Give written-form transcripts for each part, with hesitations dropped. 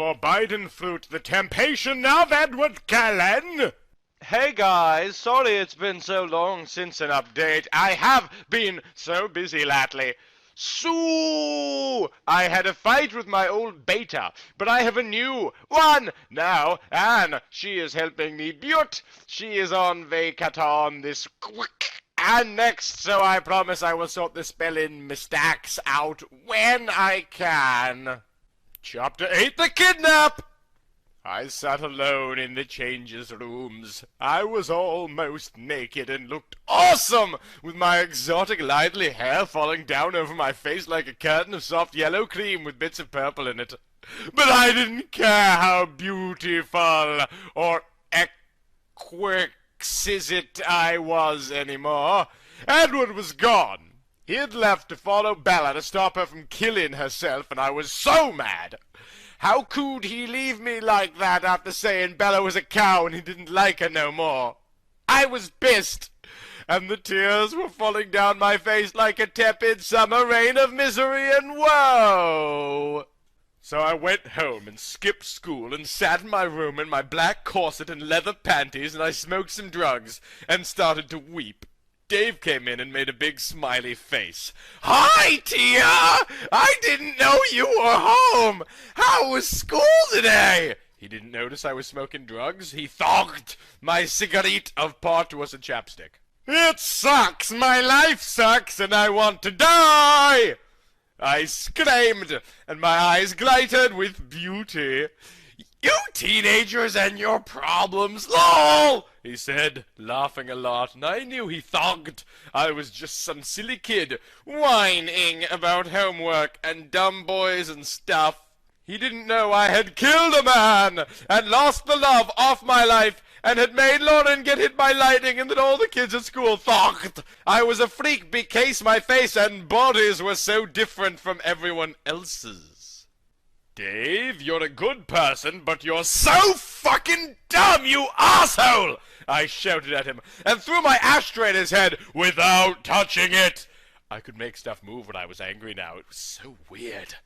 Forbiden fruit, the Tempation of Edward Cullen. Hey guys, sorry it's been so long since an update. I have been so busy lately. So, I had a fight with my old beta, but I have a new one now, and she is helping me butte. She is on vacation this and next, so I promise I will sort the spelling mistakes out when I can. Chapter 8, the kidnap! I sat alone in the changes rooms. I was almost naked and looked awesome, with my exotic lively hair falling down over my face like a curtain of soft yellow cream with bits of purple in it. But I didn't care how beautiful or exquisite I was anymore. Edward was gone. He had left to follow Bella to stop her from killing herself, and I was so mad. How could he leave me like that after saying Bella was a cow and he didn't like her no more? I was pissed, and the tears were falling down my face like a tepid summer rain of misery and woe. So I went home and skipped school and sat in my room in my black corset and leather panties, and I smoked some drugs and started to weep. Dave came in and made a big smiley face. "Hi, Tia! I didn't know you were home! How was school today?" He didn't notice I was smoking drugs. He thogged my cigarette of pot was a chapstick. "It sucks! My life sucks, and I want to die!" I screamed, and my eyes glittered with beauty. "You teenagers and your problems, lol!" he said, laughing a lot, and I knew he thogged. I was just some silly kid, whining about homework and dumb boys and stuff. He didn't know I had killed a man, and lost the love of my life, and had made Lauren get hit by lightning, and that all the kids at school thogged I was a freak because my face and bodies were so different from everyone else's. "Dave, you're a good person, but you're so fucking dumb, you asshole!" I shouted at him, and threw my ashtray at his head without touching it. I could make stuff move when I was angry now. It was so weird.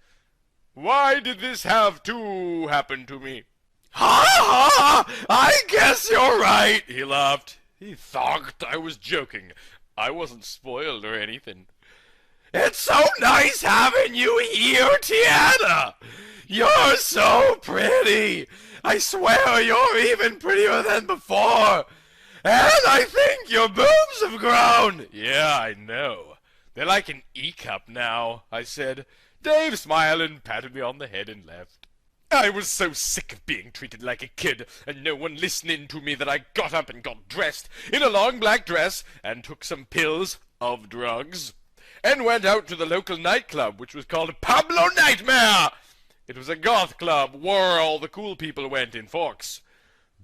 "Why did this have to happen to me?" "Ha ha! I guess you're right," he laughed. He thought I was joking. I wasn't spoiled or anything. "It's so nice having you here, Tiana! You're so pretty! I swear you're even prettier than before! And I think your boobs have grown!" "Yeah, I know. They're like an E-cup now," I said. Dave smiled and patted me on the head and left. I was so sick of being treated like a kid and no one listening to me that I got up and got dressed in a long black dress and took some pills of drugs and went out to the local nightclub, which was called Pablo Nightmare. It was a goth club where all the cool people went in Forks.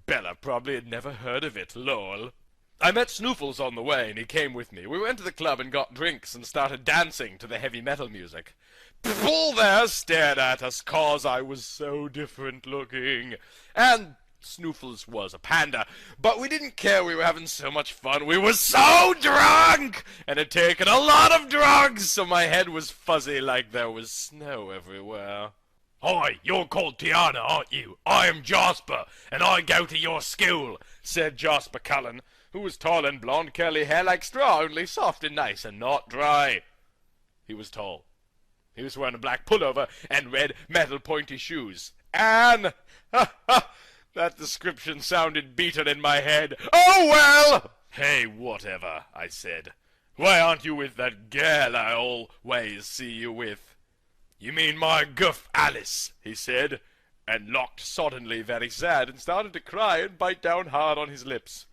Bella probably had never heard of it, lol. I met Snoofles on the way, and he came with me. We went to the club and got drinks and started dancing to the heavy metal music. People there stared at us 'cause I was so different looking. And Snoofles was a panda, but we didn't care. We were having so much fun. We were so drunk and had taken a lot of drugs, so my head was fuzzy like there was snow everywhere. "Hi, you're called Tiana, aren't you? I'm Jasper, and I go to your school," said Jasper Cullen, who was tall and blonde, curly hair like straw, only soft and nice and not dry. He was tall. He was wearing a black pullover and red metal pointy shoes. And, that description sounded beaten in my head. "Oh, well!" "Hey, whatever," I said. "Why aren't you with that girl I always see you with?" "You mean my guff Alice," he said, and looked suddenly very sad and started to cry and bite down hard on his lips.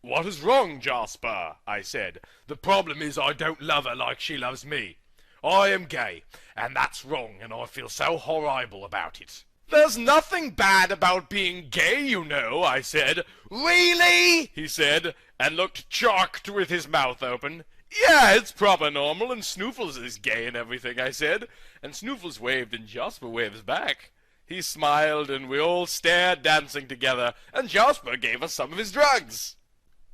"What is wrong, Jasper?" I said. "The problem is I don't love her like she loves me. I am gay, and that's wrong, and I feel so horrible about it." "There's nothing bad about being gay, you know," I said. "Really?" he said, and looked shocked with his mouth open. "Yeah, it's proper normal, and Snoofles is gay and everything," I said, and Snoofles waved and Jasper waves back. He smiled, and we all stared dancing together, and Jasper gave us some of his drugs.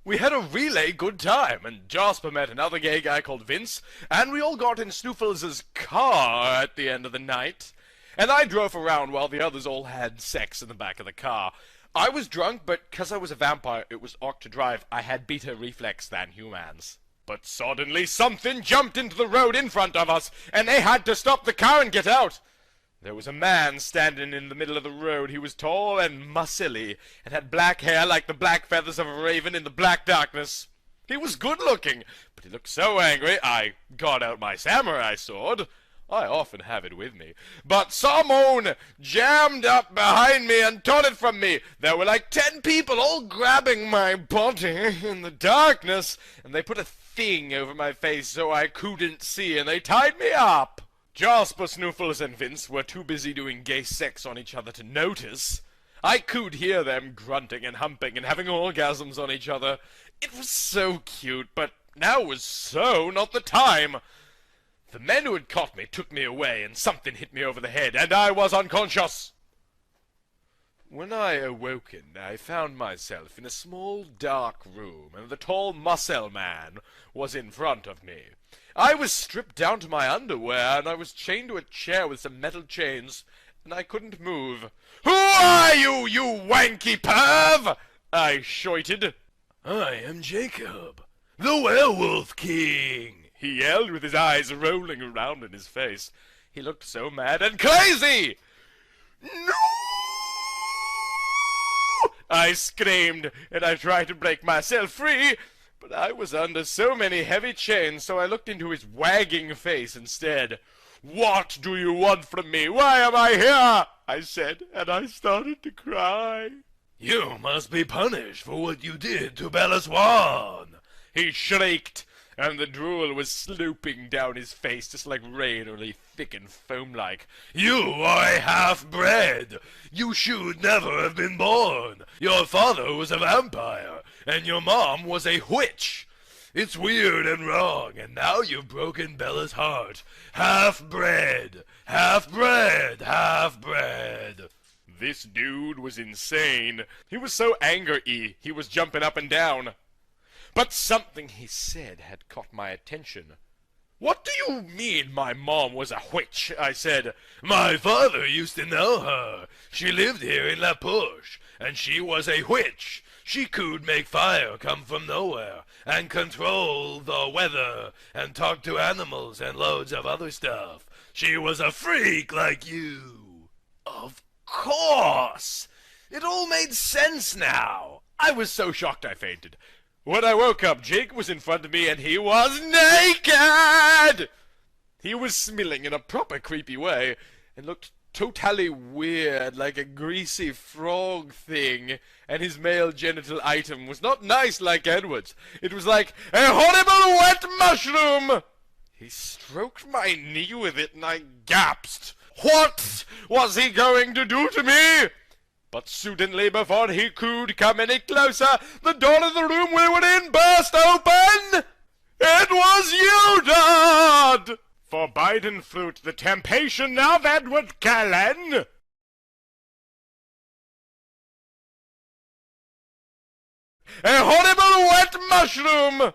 We had a really good time, and Jasper met another gay guy called Vince, and we all got in Snoofles' car at the end of the night. and I drove around while the others all had sex in the back of the car. I was drunk, but 'cause I was a vampire, it was awkward to drive. I had better reflex than humans. But suddenly something jumped into the road in front of us, and they had to stop the car and get out. There was a man standing in the middle of the road. He was tall and muscly, and had black hair like the black feathers of a raven in the black darkness. He was good-looking, but he looked so angry, I got out my samurai sword. I often have it with me. But someone jammed up behind me and tore it from me. There were like 10 people all grabbing my body in the darkness, and they put a thing over my face so I couldn't see, and they tied me up. Jasper, Snoofles, and Vince were too busy doing gay sex on each other to notice. I could hear them grunting and humping and having orgasms on each other. It was so cute, but now was so not the time. The men who had caught me took me away, and something hit me over the head, and I was unconscious. When I awoken, I found myself in a small, dark room, and the tall muscle man was in front of me. I was stripped down to my underwear, and I was chained to a chair with some metal chains, and I couldn't move. "Who are you, you wanky perv?" I shouted. "I am Jacob, the Werewolf King," he yelled with his eyes rolling around in his face. He looked so mad and crazy. "No!" I screamed, and I tried to break myself free, but I was under so many heavy chains, so I looked into his wagging face instead. "What do you want from me? Why am I here?" I said, and I started to cry. "You must be punished for what you did to Bella Swan," he shrieked, and the drool was slooping down his face just like rain, only thick and foam-like. "You are a half-bred. You should never have been born. Your father was a vampire, and your mom was a witch. It's weird and wrong, and now you've broken Bella's heart. Half-bred, half-bred, half-bred." This dude was insane. He was so angry, he was jumping up and down. But something he said had caught my attention. "What do you mean my mom was a witch?" I said. "My father used to know her. She lived here in La Push, and she was a witch. She could make fire come from nowhere, and control the weather, and talk to animals and loads of other stuff. She was a freak like you." Of course! It all made sense now. I was so shocked I fainted. When I woke up, Jake was in front of me, and he was naked! He was smiling in a proper creepy way, and looked totally weird, like a greasy frog thing, and his male genital item was not nice like Edward's. It was like a horrible wet mushroom! He stroked my knee with it, and I gasped. What was he going to do to me? But suddenly, before he could come any closer, the door of the room we were in burst open! It was you, Dad! Forbiden fruit, the Temptation of Edward Cullen! A horrible wet mushroom!